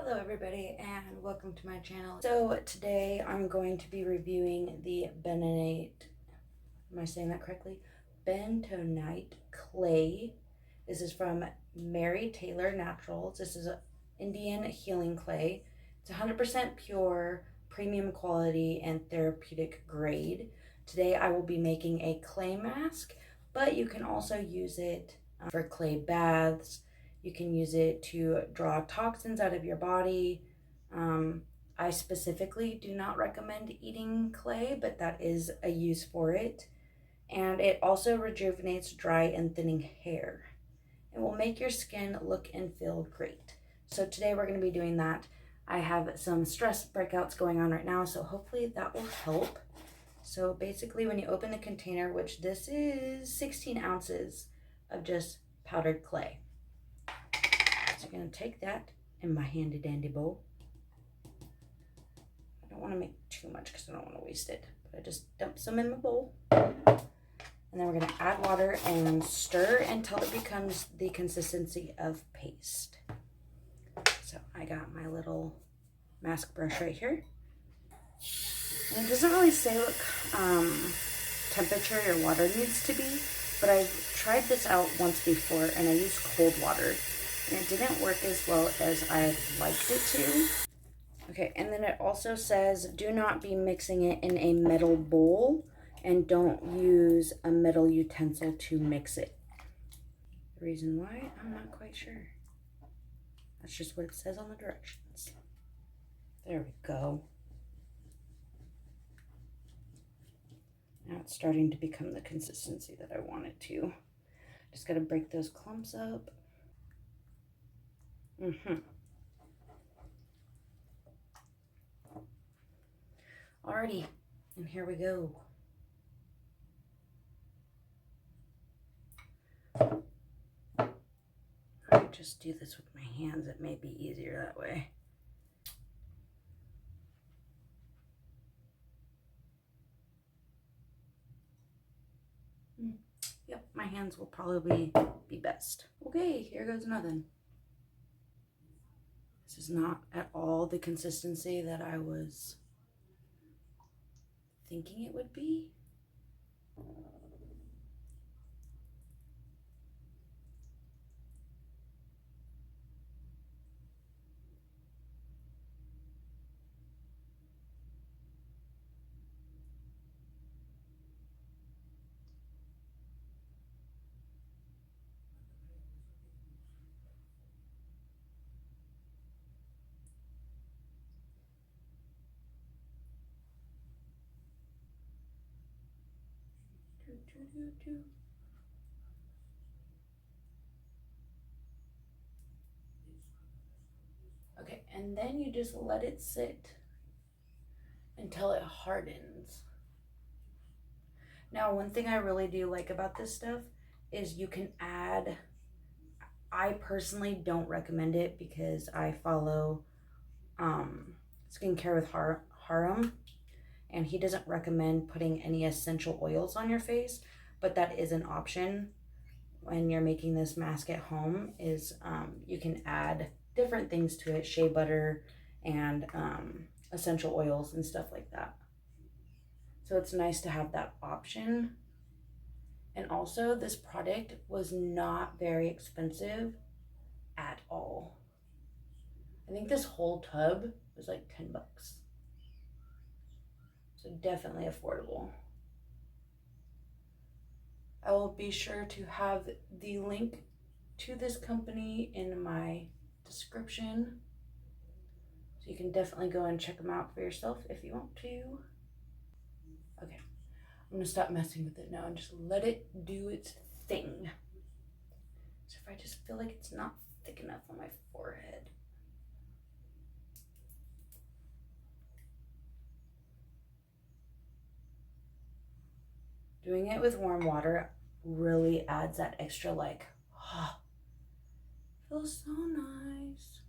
Hello everybody and welcome to my channel. So today I'm going to be reviewing the bentonite, am I saying that correctly? Bentonite clay. This is from Mary Taylor Naturals. This is an Indian healing clay. It's 100% pure, premium quality, and therapeutic grade. Today I will be making a clay mask, but you can also use it for clay baths. You can use it to draw toxins out of your body. I specifically do not recommend eating clay, but that is a use for it. And it also rejuvenates dry and thinning hair. It will make your skin look and feel great. So today we're going to be doing that. I have some stress breakouts going on right now, so hopefully that will help. So basically when you open the container, which this is 16 ounces of just powdered clay. So I'm going to take that in my handy dandy bowl. I don't want to make too much because I don't want to waste it, but I just dump some in my bowl. And then we're going to add water and stir until it becomes the consistency of paste. So I got my little mask brush right here. And it doesn't really say what temperature your water needs to be, but I've tried this out once before and I used cold water. And it didn't work as well as I liked it to. Okay, and then it also says do not be mixing it in a metal bowl and don't use a metal utensil to mix it. The reason why, I'm not quite sure. That's just what it says on the directions. There we go. Now it's starting to become the consistency that I want it to. Just gotta break those clumps up. Alrighty, and here we go. I might just do this with my hands. It may be easier that way. Yep, my hands will probably be best. Okay, here goes nothing. This is not at all the consistency that I was thinking it would be. Okay, and then you just let it sit until it hardens. Now, one thing I really do like about this stuff is you can add, I personally don't recommend it because I follow Skincare with Haram, and he doesn't recommend putting any essential oils on your face, but that is an option when you're making this mask at home. Is you can add different things to it, shea butter and essential oils and stuff like that. So it's nice to have that option. And also this product was not very expensive at all. I think this whole tub was like 10 bucks. So definitely affordable. I will be sure to have the link to this company in my description. So you can definitely go and check them out for yourself if you want to. Okay, I'm gonna stop messing with it now and just let it do its thing. So if I just feel like it's not thick enough on my forehead. Doing it with warm water really adds that extra like, feels so nice.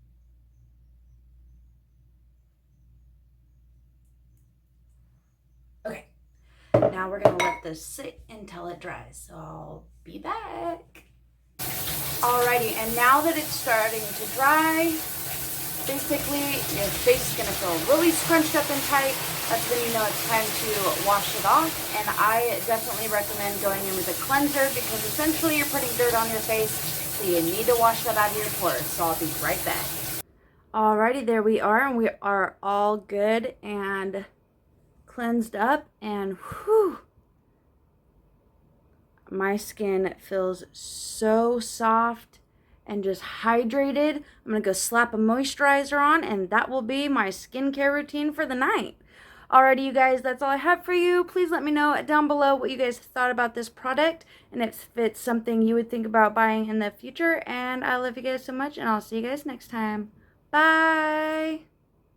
Okay, now we're gonna let this sit until it dries. So I'll be back. Alrighty, and now that it's starting to dry, basically your face is going to feel really scrunched up and tight. That's when you know it's time to wash it off. And I definitely recommend going in with a cleanser because essentially you're putting dirt on your face, so you need to wash that out of your pores. So I'll be right back. Alrighty, there we are, and we are all good and cleansed up, and whew, my skin feels so soft and just hydrated. I'm gonna go slap a moisturizer on, and that will be my skincare routine for the night. Alrighty, you guys, that's all I have for you. Please let me know down below what you guys thought about this product and if it's something you would think about buying in the future. And I love you guys so much, and I'll see you guys next time. Bye!